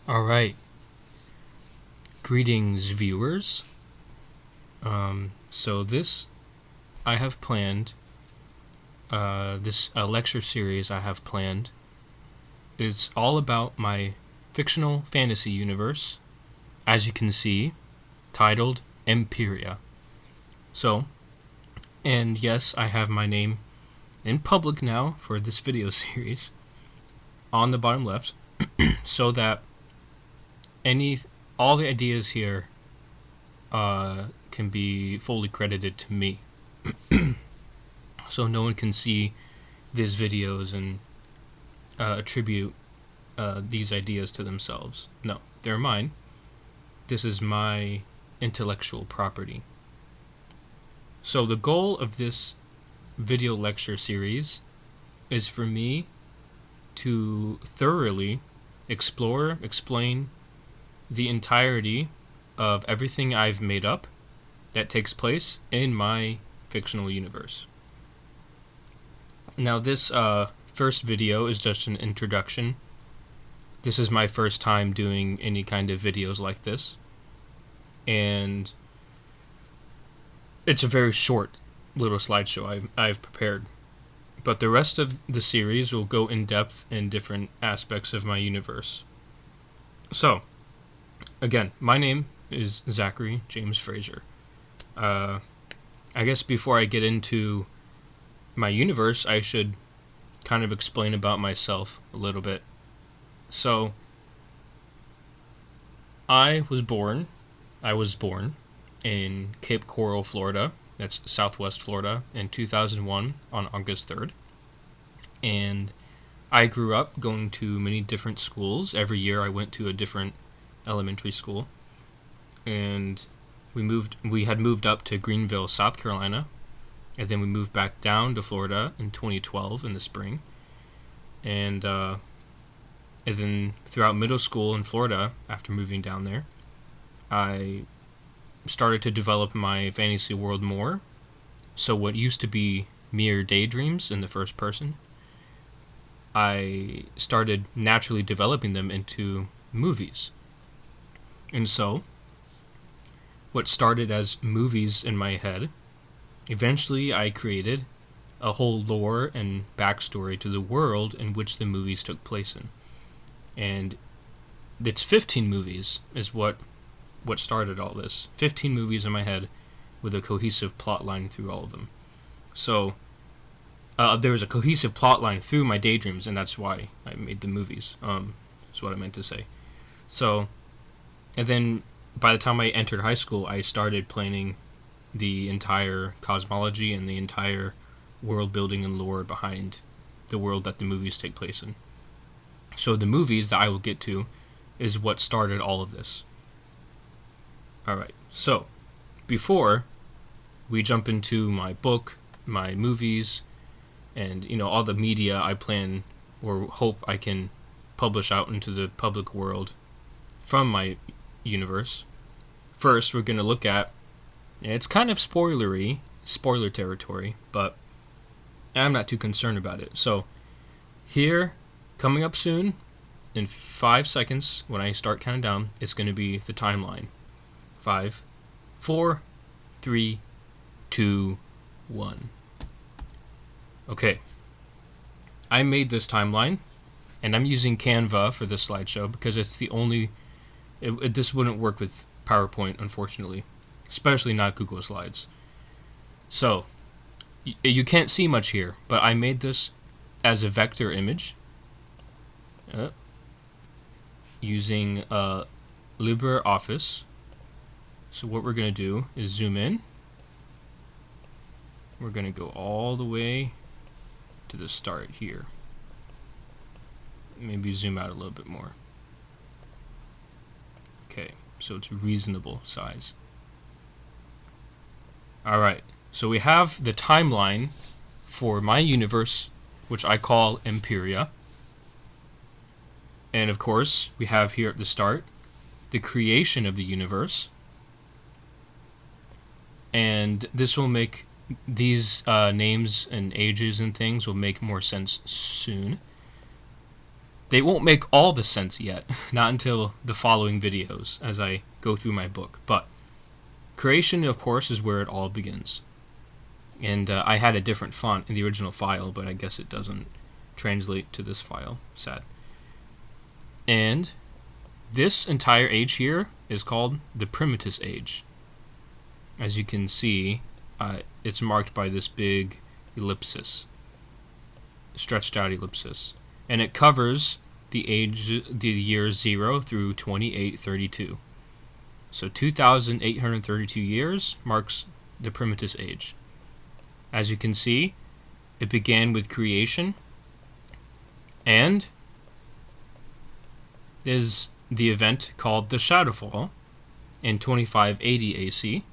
Alright, greetings viewers. So this I have planned, this lecture series I have planned is all about my fictional fantasy universe, as you can see, titled Empyria. So, and yes, I have my name in public now for this video series on the bottom left, so that any all the ideas here can be fully credited to me. So no one can see these videos and attribute these ideas to themselves. No, they're mine. This is my intellectual property. So the goal of this video lecture series is for me to thoroughly explain the entirety of everything I've made up that takes place in my fictional universe. Now this first video is just an introduction. This is my first time doing any kind of videos like this, and it's a very short little slideshow I've prepared. But the rest of the series will go in depth in different aspects of my universe. So, again, my name is Zachary James Fraser. I guess before I get into my universe, I should kind of explain about myself a little bit. So, I was born in Cape Coral, Florida. That's Southwest Florida, in 2001 on August 3rd. And I grew up going to many different schools. Every year I went to a different elementary school. And we had moved up to Greenville, South Carolina. And then we moved back down to Florida in 2012 in the spring. And then throughout middle school in Florida, after moving down there, I started to develop my fantasy world more. So what used to be mere daydreams in the first person, I started naturally developing them into movies. And so, what started as movies in my head, eventually I created a whole lore and backstory to the world in which the movies took place in. And it's 15 movies is what started all this. 15 movies in my head with a cohesive plot line through all of them. So there was a cohesive plot line through my daydreams, and that's why I made the movies. That's what I meant to say. So, and then by the time I entered high school, I started planning the entire cosmology and the entire world building and lore behind the world that the movies take place in. So the movies that I will get to is what started all of this. Alright, so before we jump into my book, my movies, and all the media I plan or hope I can publish out into the public world from my universe, first we're going to look at, and it's kind of spoiler territory, but I'm not too concerned about it. So here, coming up soon, in 5 seconds when I start counting down, it's going to be the timeline. 5, 4, 3, 2, 1. Okay. I made this timeline, and I'm using Canva for this slideshow because it's the only... this wouldn't work with PowerPoint, unfortunately. Especially not Google Slides. So, you can't see much here, but I made this as a vector image. Using LibreOffice. So what we're going to do is zoom in. We're going to go all the way to the start here. Maybe zoom out a little bit more. Okay, so it's reasonable size. Alright, so we have the timeline for my universe, which I call Empyria. And of course, we have here at the start the creation of the universe. And this will make these names and ages and things will make more sense soon. They won't make all the sense yet, not until the following videos as I go through my book. But creation, of course, is where it all begins. And I had a different font in the original file, but I guess it doesn't translate to this file. Sad. And this entire age here is called the Primitus Age. As you can see, it's marked by this big ellipsis, stretched out ellipsis. And it covers the years 0 through 2832. So 2,832 years marks the Primitus Age. As you can see, it began with creation, and is the event called the Shadowfall in 2580 AC.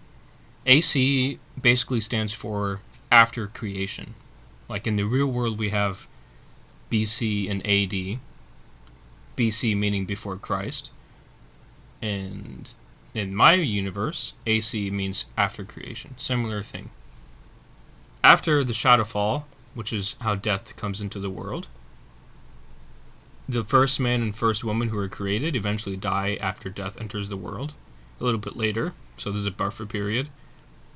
AC basically stands for after creation. Like in the real world, we have BC and AD. BC meaning before Christ. And in my universe, AC means after creation. Similar thing. After the Shadowfall, which is how death comes into the world, the first man and first woman who are created eventually die after death enters the world. A little bit later, so there's a buffer period.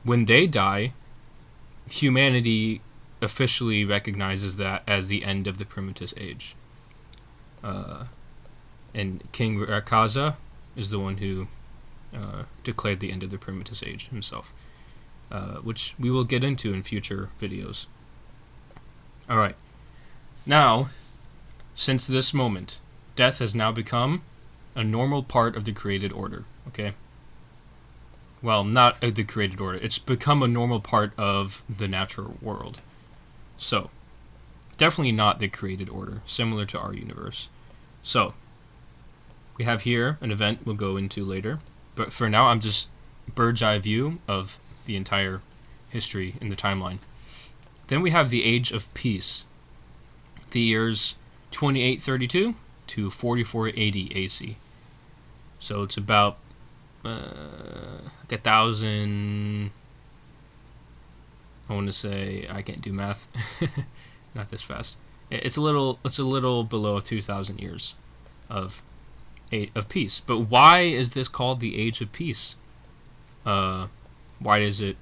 When they die, humanity officially recognizes that as the end of the Primitus Age. And King Rakaza is the one who declared the end of the Primitus Age himself, which we will get into in future videos. Alright, now, since this moment, death has now become a normal part of the created order, okay? Well, not the created order. It's become a normal part of the natural world. So, definitely not the created order, similar to our universe. So, we have here an event we'll go into later. But for now, I'm just bird's eye view of the entire history in the timeline. Then we have the Age of Peace. The years 2832 to 4480 AC. So it's about like 1,000. I want to say, I can't do math. Not this fast. It's a little below 2,000 years of peace. But why is this called the Age of Peace? Why is it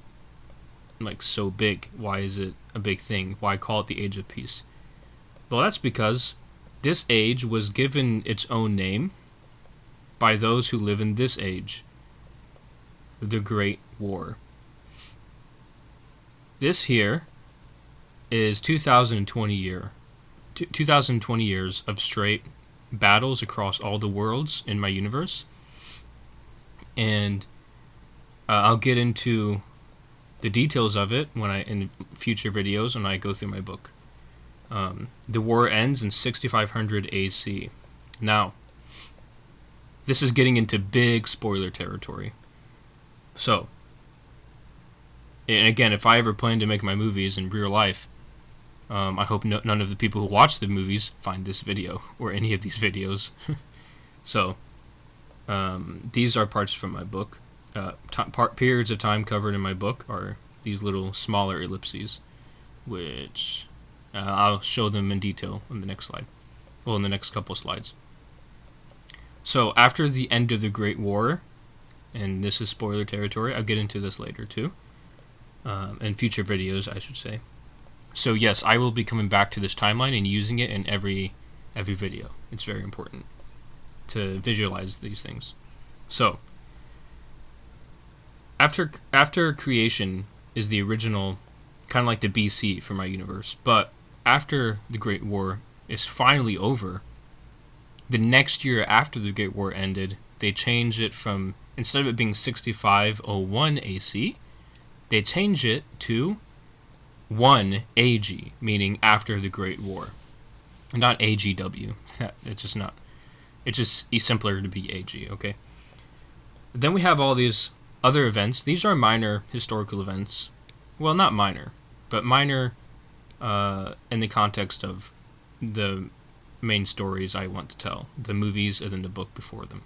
like so big? Why is it a big thing? Why call it the Age of Peace? Well, that's because this age was given its own name by those who live in this age, the Great War. This here is 2020 years of straight battles across all the worlds in my universe, and I'll get into the details of it in future videos when I go through my book. The war ends in 6500 AC. Now, this is getting into big spoiler territory. So, and again, if I ever plan to make my movies in real life, I hope none of the people who watch the movies find this video or any of these videos. So, these are parts from my book. Periods of time covered in my book are these little smaller ellipses, which I'll show them in detail in the next slide. Well, in the next couple slides. So, after the end of the Great War, and this is spoiler territory, I'll get into this later too, in future videos, I should say. So yes, I will be coming back to this timeline and using it in every video. It's very important to visualize these things. So, after creation is the original, kind of like the BC for my universe, but after the Great War is finally over, the next year after the Great War ended, they changed it from, instead of it being 6501 AC, they changed it to 1 AG, meaning after the Great War. Not AGW. It's just simpler to be AG, okay? Then we have all these other events. These are minor historical events. Well, not minor, but minor in the context of the main stories I want to tell, the movies and then the book before them.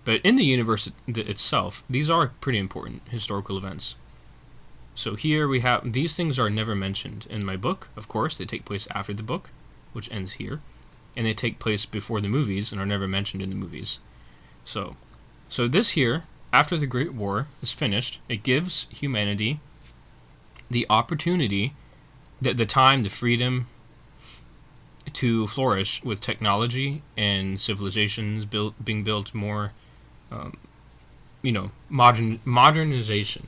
But in the universe itself, these are pretty important historical events. So here we have, these things are never mentioned in my book, of course, they take place after the book, which ends here. and they take place before the movies and are never mentioned in the movies. So this here, after the Great War is finished, it gives humanity the opportunity, the time, the freedom to flourish with technology and civilizations being built more, modernization.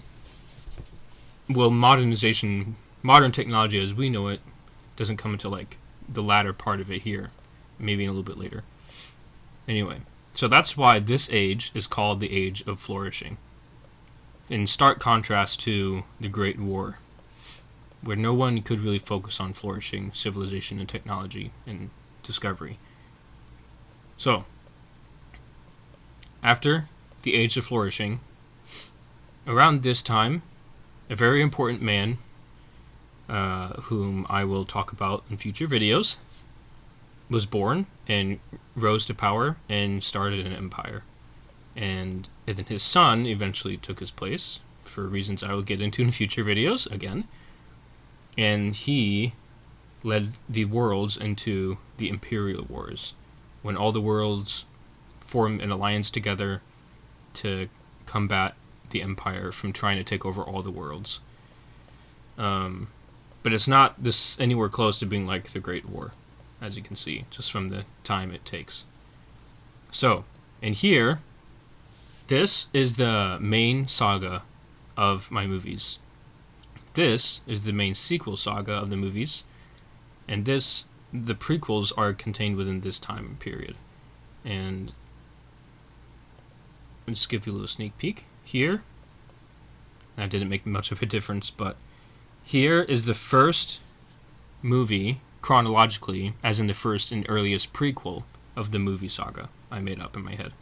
Well, modern technology as we know it doesn't come until like the latter part of it here, maybe a little bit later. Anyway, so that's why this age is called the Age of Flourishing, in stark contrast to the Great War, where no one could really focus on flourishing civilization and technology and discovery. So, after the Age of Flourishing, around this time, a very important man, whom I will talk about in future videos, was born and rose to power and started an empire. And then his son eventually took his place, for reasons I will get into in future videos again. And he led the worlds into the Imperial Wars, when all the worlds formed an alliance together to combat the Empire from trying to take over all the worlds. But it's not this anywhere close to being like the Great War, as you can see, just from the time it takes. So, and here, this is the main saga of my movies. This is the main sequel saga of the movies, and the prequels are contained within this time period. And I'll just give you a little sneak peek. Here, that didn't make much of a difference, but here is the first movie, chronologically, as in the first and earliest prequel of the movie saga I made up in my head.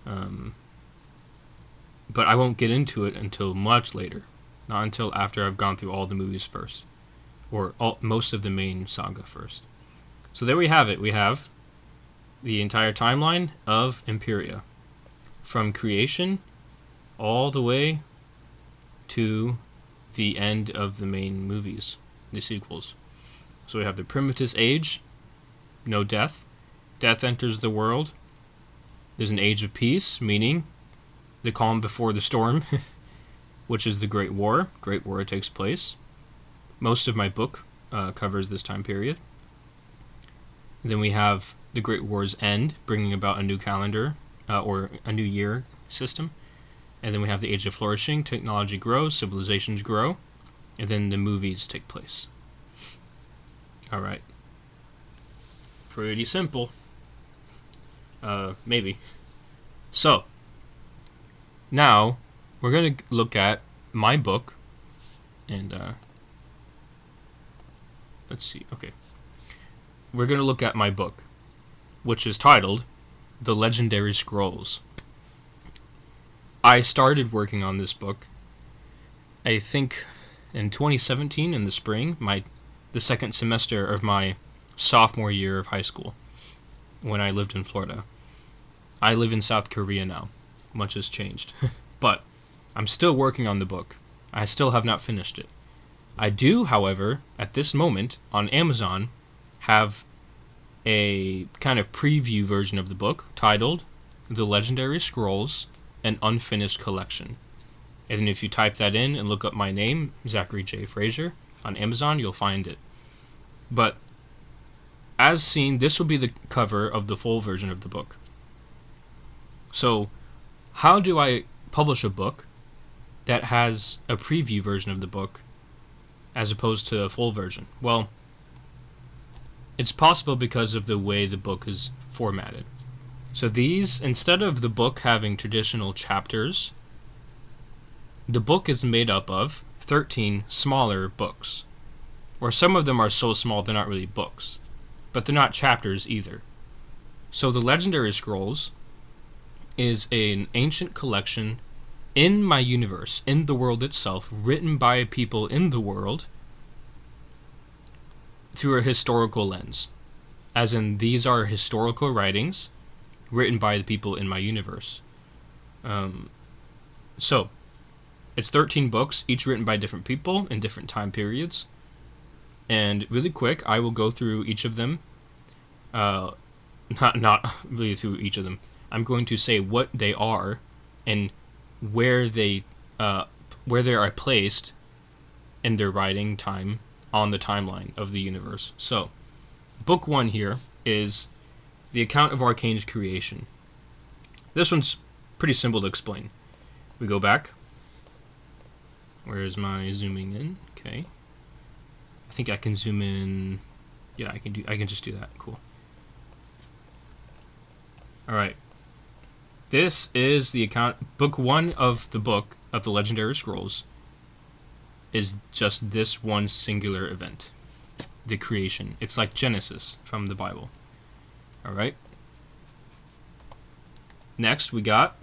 But I won't get into it until much later. Not until after I've gone through all the movies first. Or most of the main saga first. So there we have it. We have the entire timeline of Empyria. From creation all the way to the end of the main movies, the sequels. So we have the Primitive Age, no death. Death enters the world. There's an age of peace, meaning the calm before the storm, which is the Great War. Great War takes place. Most of my book covers this time period. And then we have the Great War's end, bringing about a new calendar, or a new year system. And then we have the Age of Flourishing. Technology grows, civilizations grow, and then the movies take place. Alright. Pretty simple. Maybe. So, now, we're going to look at my book, and, let's see, okay. We're going to look at my book, which is titled The Legendary Scrolls. I started working on this book, I think, in 2017 in the spring, the second semester of my sophomore year of high school, when I lived in Florida. I live in South Korea now. Much has changed. But I'm still working on the book. I still have not finished it. I do, however, at this moment, on Amazon, have a kind of preview version of the book titled The Legendary Scrolls, an Unfinished Collection. And if you type that in and look up my name, Zachary J. Frazier, on Amazon, you'll find it. But, as seen, this will be the cover of the full version of the book. So, how do I publish a book that has a preview version of the book as opposed to a full version? Well, it's possible because of the way the book is formatted. So these, instead of the book having traditional chapters, the book is made up of 13 smaller books. Or some of them are so small they're not really books. But they're not chapters either. So the Legendary Scrolls is an ancient collection in my universe, in the world itself, written by people in the world through a historical lens. As in, these are historical writings written by the people in my universe. So, it's 13 books, each written by different people in different time periods. And really quick, I will go through each of them uh, not really through each of them. I'm going to say what they are and where they uh, where they are placed in their writing time on the timeline of the universe. So, book 1 here is the account of Arcane's creation. This one's pretty simple to explain. We go back. Where is my zooming in? Okay. I think I can zoom in. Yeah, I can just do that. Cool. All right. This is the account. Book 1 of the book of the Legendary Scrolls is just this one singular event, the creation. It's like Genesis from the Bible. All right. Next, we got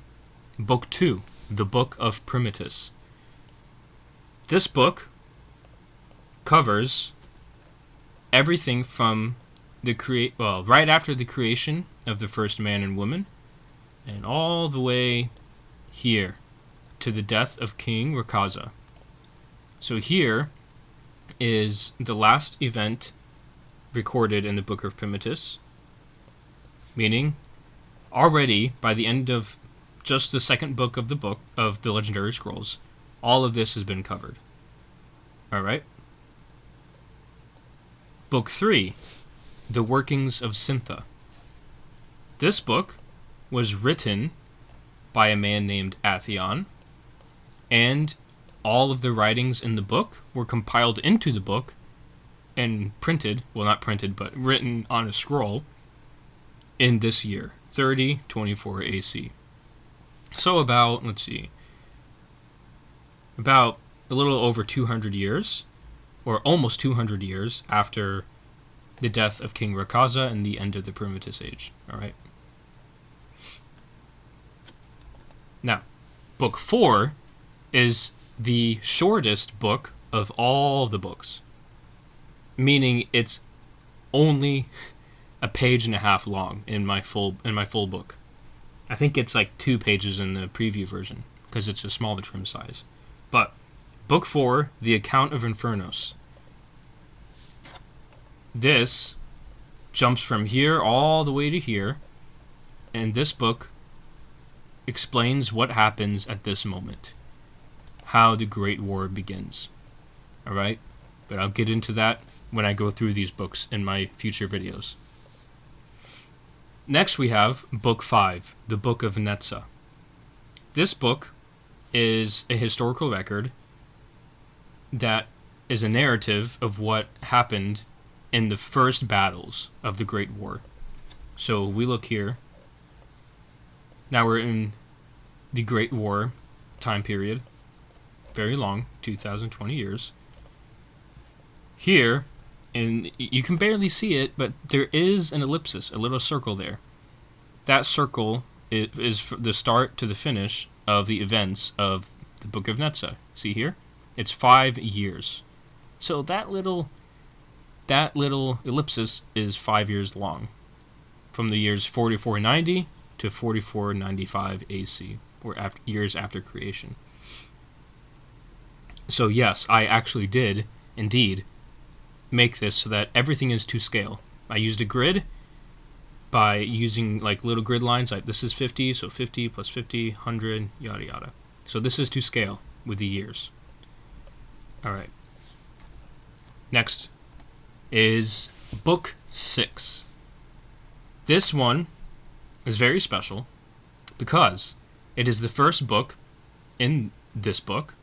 Book 2, the Book of Primitus. This book covers everything from the right after the creation of the first man and woman, and all the way here to the death of King Rakaza. So here is the last event recorded in the Book of Primitus, meaning already by the end of just the second book of the Legendary Scrolls, all of this has been covered. Alright? Book 3, The Workings of Sintha. This book was written by a man named Atheon, and all of the writings in the book were compiled into the book and printed, well, not printed, but written on a scroll in this year, 3024 AC. So about, let's see, about a little over 200 years, or almost 200 years after the death of King Rakaza and the end of the Primitus Age. Alright? Now, Book 4 is the shortest book of all the books, meaning it's only a page and a half long in my full book. I think it's like 2 pages in the preview version because it's a smaller trim size. But Book 4, The Account of Infernos. This jumps from here all the way to here, and this book explains what happens at this moment, how the Great War begins. Alright? But I'll get into that when I go through these books in my future videos. Next we have Book 5, the Book of Netza. This book is a historical record that is a narrative of what happened in the first battles of the Great War. So we look here. Now we're in the Great War time period. Very long, 2020 years. Here, and you can barely see it, but there is an ellipsis, a little circle there. That circle is the start to the finish of the events of the Book of Netza. See here? It's 5 years. So that little ellipsis is 5 years long, from the years 4490 to 4495 AC, or years after creation. So yes, I actually did, indeed, make this so that everything is to scale. I used a grid by using like little grid lines, like this is 50, so 50 plus 50, 100, yada yada. So this is to scale with the years. Alright. Next is Book 6. This one is very special because it is the first book in this book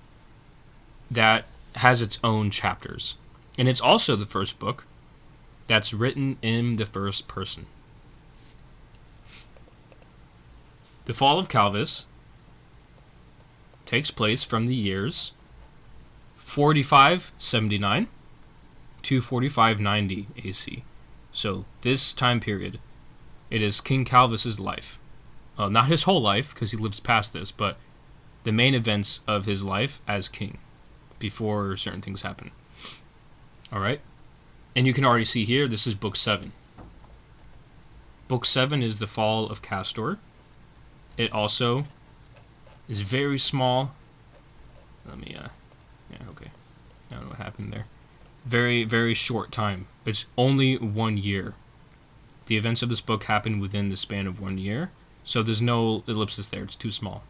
that has its own chapters. And it's also the first book that's written in the first person. The fall of Calvis takes place from the years 4579 to 4590 AC. So this time period, it is King Calvis's life. Not his whole life, because he lives past this, but the main events of his life as king, before certain things happen. Alright? And you can already see here, this is Book 7. Book 7 is the fall of Castor. It also is very small. Let me, yeah, okay. I don't know what happened there. Very, very short time. It's only 1 year. The events of this book happen within the span of 1 year, so there's no ellipsis there. It's too small.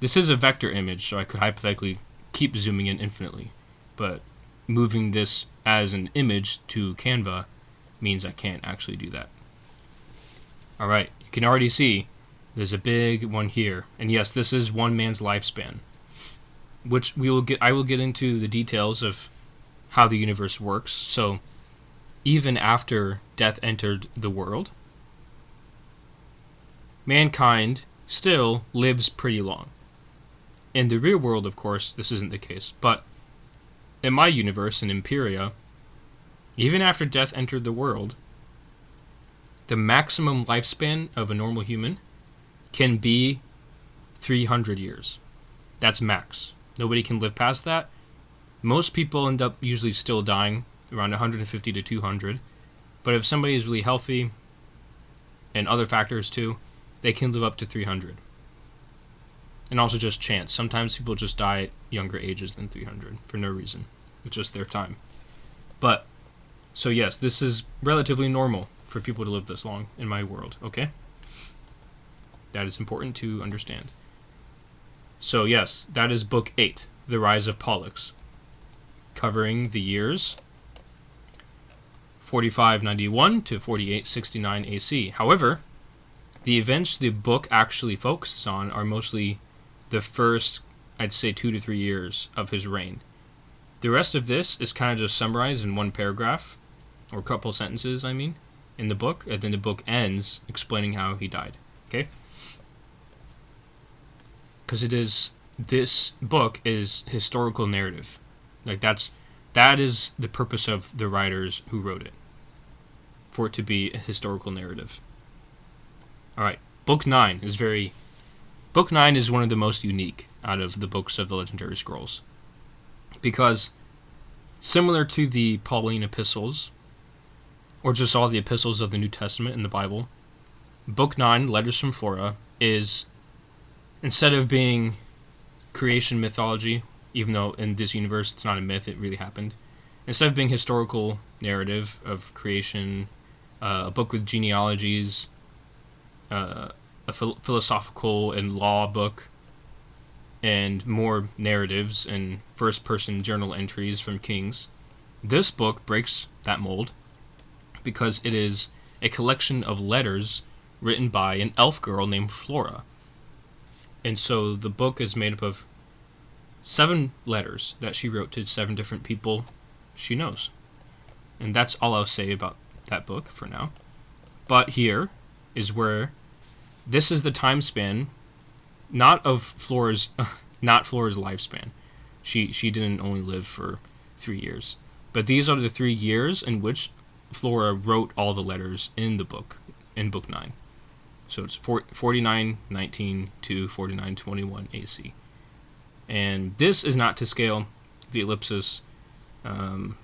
This is a vector image, so I could hypothetically keep zooming in infinitely, but moving this as an image to Canva means I can't actually do that. Alright, you can already see there's a big one here, and yes, this is one man's lifespan, which I will get into the details of how the universe works. So even after death entered the world, mankind still lives pretty long. In the real world, of course, this isn't the case, but in my universe, in Empyria, even after death entered the world, the maximum lifespan of a normal human can be 300 years. That's max. Nobody can live past that. Most people end up usually still dying around 150 to 200. But if somebody is really healthy, and other factors too, they can live up to 300. And also just chance. Sometimes people just die at younger ages than 300 for no reason. It's just their time. But, so yes, this is relatively normal for people to live this long in my world, okay? That is important to understand. So yes, that is Book 8, The Rise of Pollux, covering the years 4591 to 4869 AC. However, the events the book actually focuses on are mostly the first, I'd say, 2 to 3 years of his reign. The rest of this is kind of just summarized in one paragraph, or a couple sentences, I mean, in the book, and then the book ends explaining how he died, okay? Because this book is historical narrative. Like, that is the purpose of the writers who wrote it, for it to be a historical narrative. Alright, Book 9 is one of the most unique out of the books of the Legendary Scrolls. Because, similar to the Pauline epistles, or just all the epistles of the New Testament in the Bible, Book 9, Letters from Flora, is, instead of being creation mythology, even though in this universe it's not a myth, it really happened, instead of being historical narrative of creation, a book with genealogies, a philosophical and law book, and more narratives and first-person journal entries from kings, this book breaks that mold because it is a collection of letters written by an elf girl named Flora. And so the book is made up of 7 letters that she wrote to 7 different people she knows. And that's all I'll say about that book for now. But here is where this is the time span, not Flora's lifespan. She didn't only live for 3 years. But these are the 3 years in which Flora wrote all the letters in the book, in Book 9. So it's 4919 to 4921 AC. And this is not to scale. The ellipsis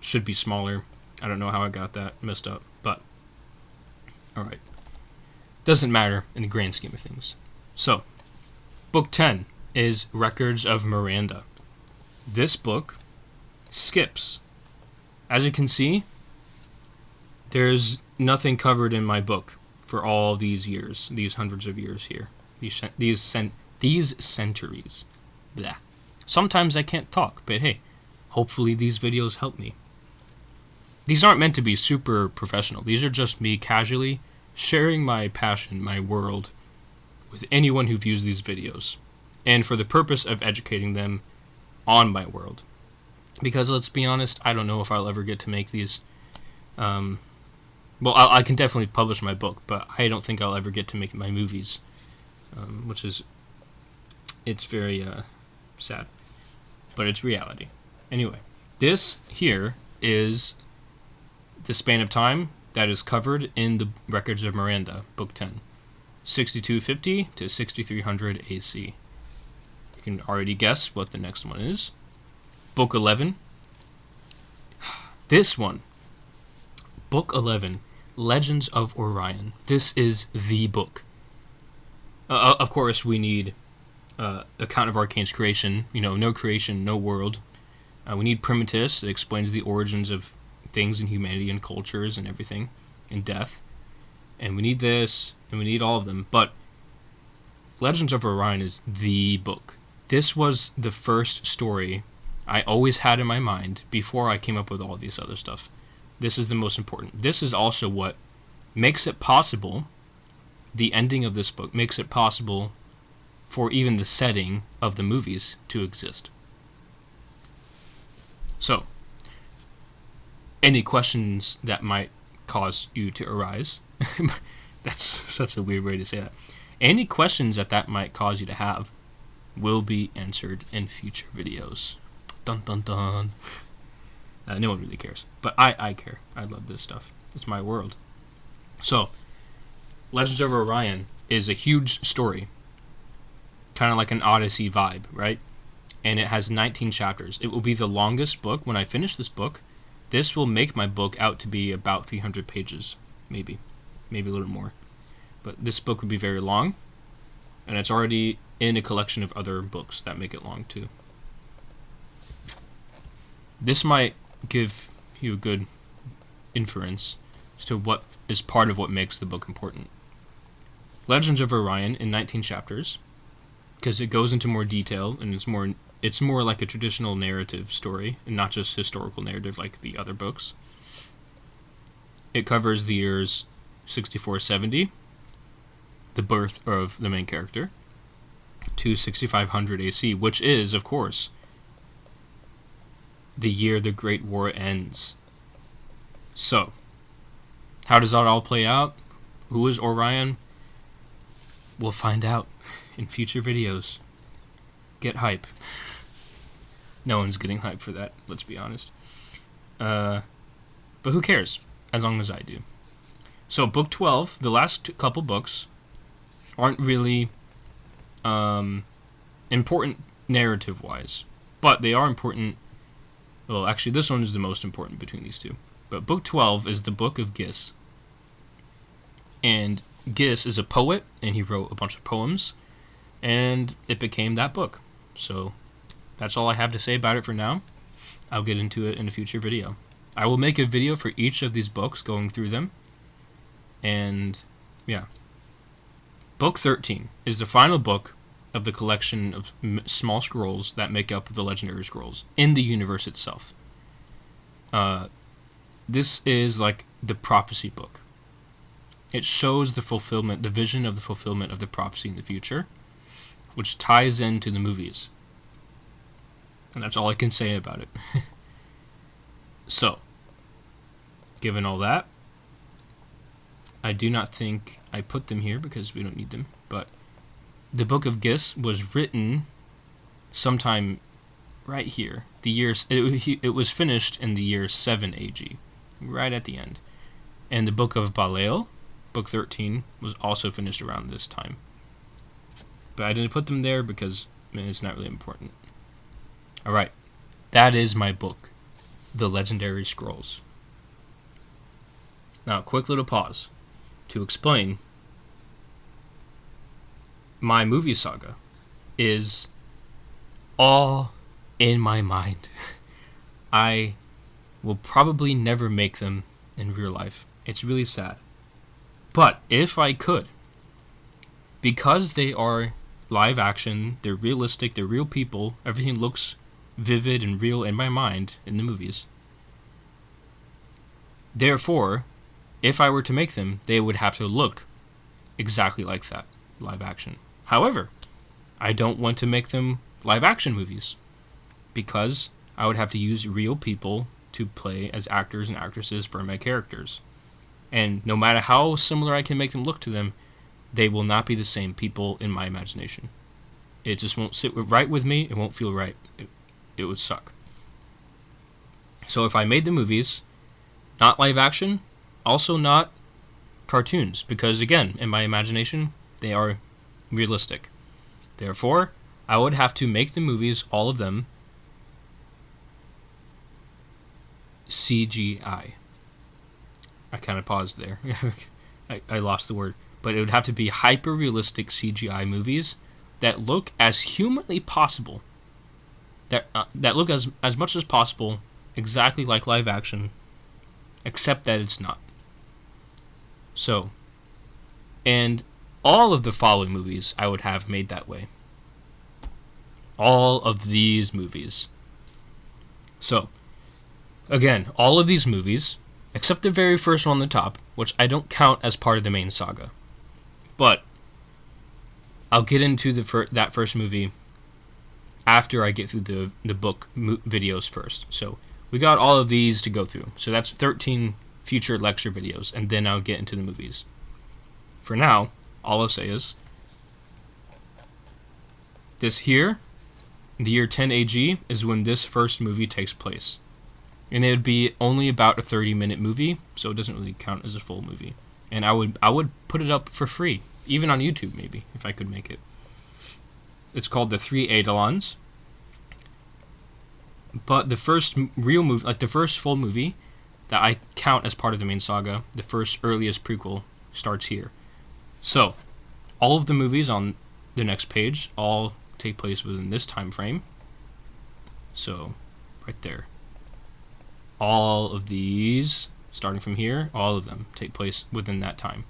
should be smaller. I don't know how I got that messed up, but alright. Doesn't matter in the grand scheme of things. So, Book 10 is Records of Miranda. This book skips. As you can see, there's nothing covered in my book for all these years, these hundreds of years here, these centuries. Blah. Sometimes I can't talk, but hey, hopefully these videos help me. These aren't meant to be super professional. These are just me casually sharing my passion, my world, with anyone who views these videos, and for the purpose of educating them on my world. Because let's be honest, I don't know if I'll ever get to make these. Well, I can definitely publish my book, but I don't think I'll ever get to make my movies, which is, it's very sad, but it's reality. Anyway, this here is the span of time that is covered in the Records of Miranda, Book 10, 6250 to 6300 AC. You can already guess what the next one is. Book 11. This one, Book 11, Legends of Orion. This is the book. Of course, we need Account of Arcane's creation. You know, no creation, no world. We need Primitus that explains the origins of things in humanity and cultures and everything. and death, and we need this, and we need all of them. But Legends of Orion is the book. This was the first story I always had in my mind before I came up with all these other stuff. This is the most important. This is also what makes it possible, the ending of this book makes it possible for even the setting of the movies to exist. So, any questions that might cause you to arise? That's such a weird way to say that. Any questions that might cause you to have will be answered in future videos. Dun dun dun. No one really cares, but I care. I love this stuff. It's my world. So, Legends of Orion is a huge story, kind of like an Odyssey vibe, right? And it has 19 chapters. It will be the longest book. When I finish this book, this will make my book out to be about 300 pages, maybe a little more. But this book would be very long, and it's already in a collection of other books that make it long too. This might give you a good inference as to what is part of what makes the book important. Legends of Orion in 19 chapters, because it goes into more detail and it's more like a traditional narrative story and not just historical narrative like the other books. It covers the years 6470, the birth of the main character, to 6500 AC, which is, of course, the year the Great War ends. So, how does that all play out? Who is Orion? We'll find out in future videos. Get hype. No one's getting hype for that, let's be honest. But who cares? As long as I do. So, book 12, the last couple books, aren't really important narrative-wise. But they are important. Well, actually, this one is the most important between these two. But book 12 is the book of Gis. And Gis is a poet, and he wrote a bunch of poems. And it became that book. So, that's all I have to say about it for now. I'll get into it in a future video. I will make a video for each of these books, going through them. And, yeah. Book 13 is the final book of the collection of small scrolls that make up the legendary scrolls in the universe itself. This is like the prophecy book. It shows the fulfillment, the vision of the fulfillment of the prophecy in the future, which ties into the movies. And that's all I can say about it. So, given all that, I do not think I put them here because we don't need them, but the Book of Gis was written sometime right here. It was finished in the year 7 AG, right at the end. And the Book of Balael, Book 13, was also finished around this time. But I didn't put them there because, man, it's not really important. Alright, that is my book, The Legendary Scrolls. Now, a quick little pause to explain. My movie saga is all in my mind. I will probably never make them in real life. It's really sad. But if I could, because they are live action, they're realistic, they're real people, everything looks vivid and real in my mind in the movies. Therefore, if I were to make them, they would have to look exactly like that, live action. However, I don't want to make them live action movies because I would have to use real people to play as actors and actresses for my characters. And no matter how similar I can make them look to them, they will not be the same people in my imagination. It just won't sit right with me. It won't feel right. It would suck. So if I made the movies, not live action, also not cartoons, because again, in my imagination, they are realistic. Therefore, I would have to make the movies, all of them, CGI. I kind of paused there. I lost the word. But it would have to be hyper-realistic CGI movies that look as humanly possible, that look as much as possible exactly like live action, except that it's not. So, and all of the following movies I would have made that way. All of these movies. So, again, all of these movies, except the very first one on the top, which I don't count as part of the main saga. But I'll get into that first movie after I get through the book videos first. So we got all of these to go through. So that's 13 future lecture videos, and then I'll get into the movies. For now, all I'll say is this here, the year 10 AG, is when this first movie takes place. And it would be only about a 30-minute movie, so it doesn't really count as a full movie. And I would put it up for free, even on YouTube maybe, if I could make it. It's called The Three Eidolons. But the first real movie, like the first full movie that I count as part of the main saga, the first earliest prequel, starts here. So, all of the movies on the next page all take place within this time frame. So, right there. All of these, starting from here, all of them take place within that time.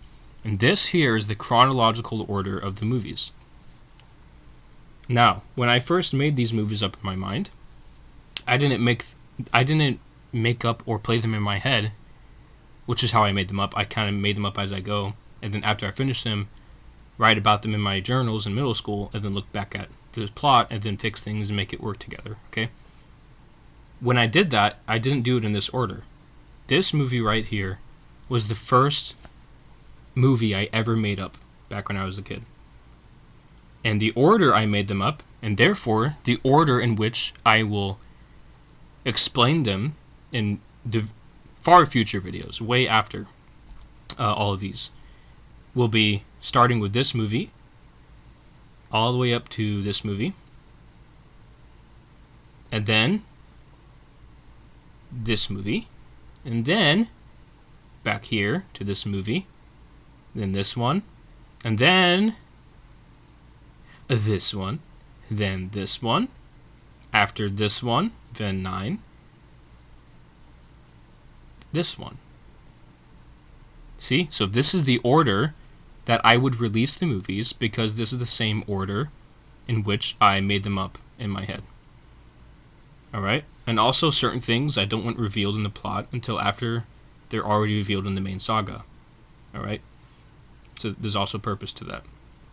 And this here is the chronological order of the movies. Now, when I first made these movies up in my mind, I didn't make up or play them in my head, which is how I made them up. I kind of made them up as I go, and then after I finished them, write about them in my journals in middle school, and then look back at the plot, and then fix things and make it work together, okay? When I did that, I didn't do it in this order. This movie right here was the first movie I ever made up back when I was a kid. And the order I made them up, and therefore the order in which I will explain them in the far future videos, way after all of these, will be starting with this movie, all the way up to this movie, and then this movie, and then back here to this movie, then this one, and then this one, then this one, after this one, then 9, this one. See? So this is the order that I would release the movies, because this is the same order in which I made them up in my head. Alright? And also certain things I don't want revealed in the plot until after they're already revealed in the main saga. Alright? So there's also purpose to that.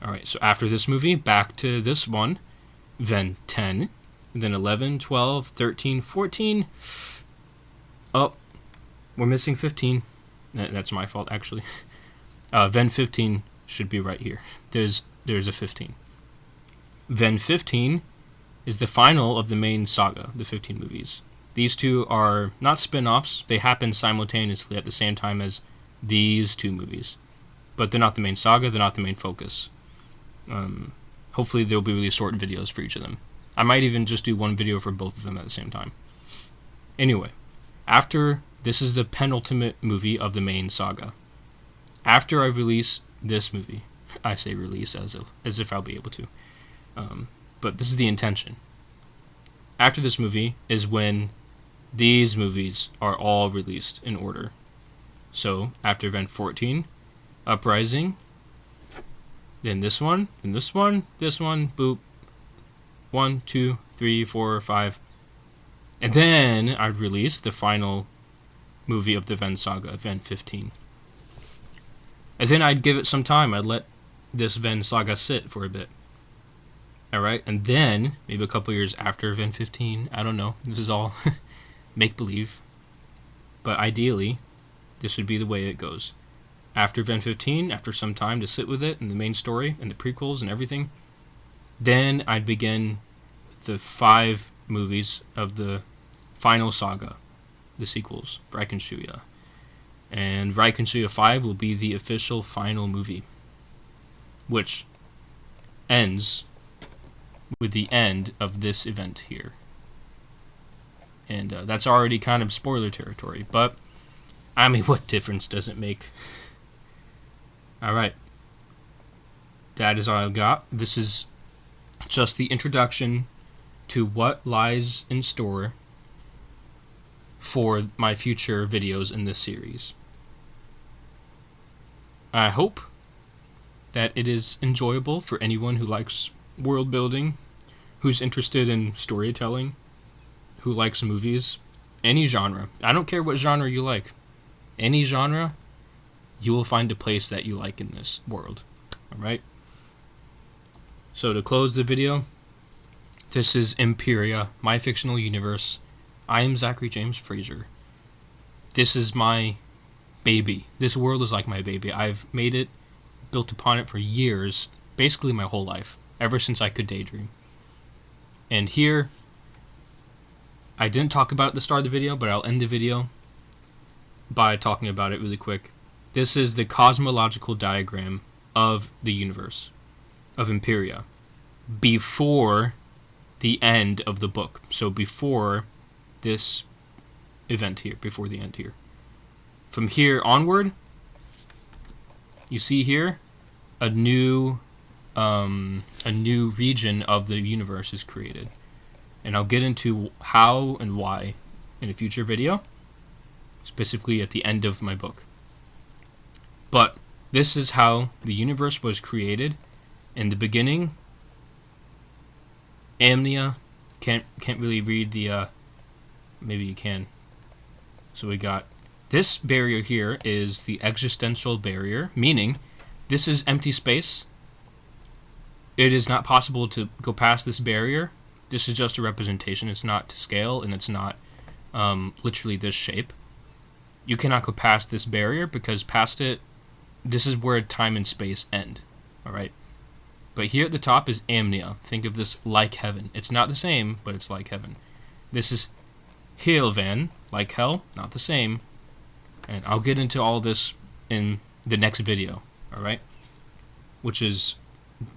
Alright, so after this movie, back to this one, then 10, then 11, 12, 13, 14. Oh, we're missing 15. That's my fault, actually. Then 15 should be right here. There's a 15. Then 15 is the final of the main saga, the 15 movies. These two are not spin-offs. They happen simultaneously at the same time as these two movies. But they're not the main saga, they're not the main focus. Hopefully there'll be really short videos for each of them. I might even just do one video for both of them at the same time. Anyway, after this is the penultimate movie of the main saga. After I release this movie, I say release as if I'll be able to, but this is the intention. After this movie is when these movies are all released in order. So after event 14, Uprising, then this one, this one, boop, 1, 2, 3, 4, 5, and then I'd release the final movie of the Ven saga, Event 15. And then I'd give it some time. I'd let this Ven saga sit for a bit. Alright, and then, maybe a couple years after Event 15, I don't know, this is all make-believe, but ideally, this would be the way it goes. After Event 15, after some time to sit with it, and the main story, and the prequels, and everything, then I'd begin the 5 movies of the final saga, the sequels, Reikenshuya. And Reikenshuya 5 will be the official final movie, which ends with the end of this event here. And that's already kind of spoiler territory, but I mean, what difference does it make? Alright. That is all I've got. This is just the introduction to what lies in store for my future videos in this series. I hope that it is enjoyable for anyone who likes world building, who's interested in storytelling, who likes movies, any genre. I don't care what genre you like. Any genre, you will find a place that you like in this world. Alright? So to close the video, this is Empyria, my fictional universe. I am Zachary James Fraser. This is my baby. This world is like my baby. I've made it, built upon it for years, basically my whole life, ever since I could daydream. And here, I didn't talk about it at the start of the video, but I'll end the video by talking about it really quick. This is the cosmological diagram of the universe, of Empyria, before the end of the book. So before this event here, before the end here. From here onward, you see here, a new region of the universe is created. And I'll get into how and why in a future video, specifically at the end of my book. But this is how the universe was created. In the beginning, Amnia, can't really read the, maybe you can. So we got this barrier here is the existential barrier, meaning this is empty space. It is not possible to go past this barrier. This is just a representation. It's not to scale, and it's not literally this shape. You cannot go past this barrier, because past it, this is where time and space end. Alright? But here at the top is Amnia. Think of this like heaven. It's not the same, but it's like heaven. This is Hilvan, like hell, not the same. And I'll get into all this in the next video, alright? Which is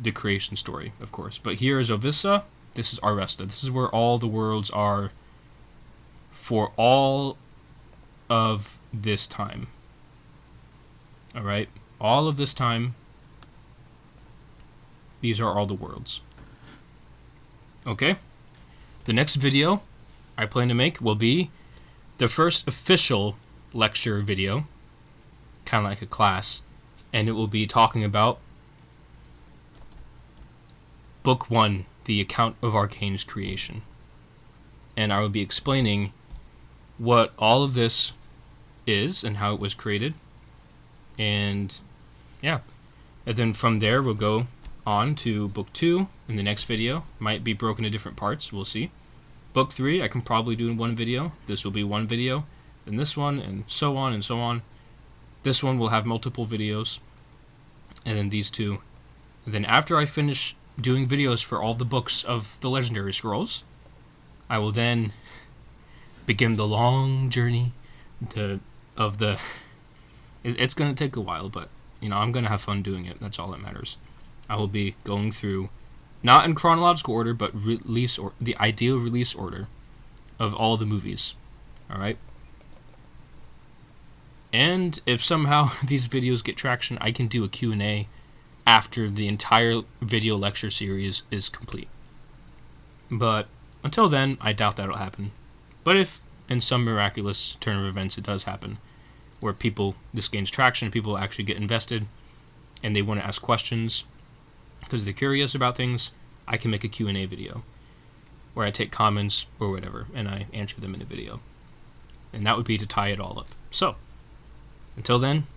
the creation story, of course. But here is Ovissa, this is Aresta. This is where all the worlds are for all of this time. Alright? All of this time, these are all the worlds. Okay? The next video I plan to make will be the first official lecture video, kind of like a class, and it will be talking about Book 1, The Account of Arcane's Creation. And I will be explaining what all of this is and how it was created. And yeah. And then from there we'll go on to Book 2 in the next video. Might be broken into different parts, we'll see. Book 3 I can probably do in one video. This will be one video, then this one, and so on and so on. This one will have multiple videos, and then these two. And then after I finish doing videos for all the books of the Legendary Scrolls, I will then begin the long journey of the... It's going to take a while, but you know, I'm going to have fun doing it. That's all that matters. I will be going through, not in chronological order, but the ideal release order of all the movies. Alright? And if somehow these videos get traction, I can do a Q&A after the entire video lecture series is complete. But until then, I doubt that'll happen. But if in some miraculous turn of events it does happen, where this gains traction, people actually get invested, and they want to ask questions because they're curious about things, I can make a Q&A video where I take comments or whatever, and I answer them in a video. And that would be to tie it all up. So, until then,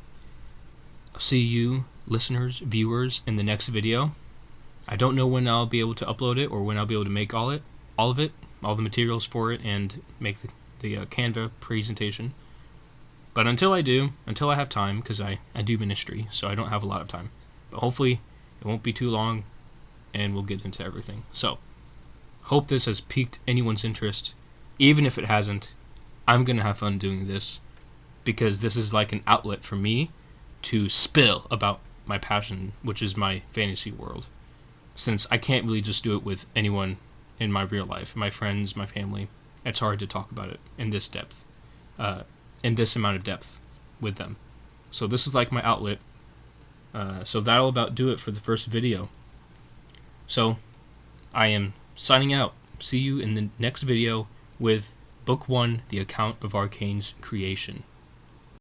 I'll see you, listeners, viewers, in the next video. I don't know when I'll be able to upload it or when I'll be able to make all of it, all the materials for it, and make the Canva presentation. But until I have time, because I do ministry, so I don't have a lot of time. But hopefully, it won't be too long, and we'll get into everything. So, hope this has piqued anyone's interest. Even if it hasn't, I'm going to have fun doing this, because this is like an outlet for me to spill about my passion, which is my fantasy world. Since I can't really just do it with anyone in my real life, my friends, my family, it's hard to talk about it in this depth, in this amount of depth with them. So this is like my outlet. So that'll about do it for the first video. So I am signing out. See you in the next video with Book 1, The Account of Arcane's Creation.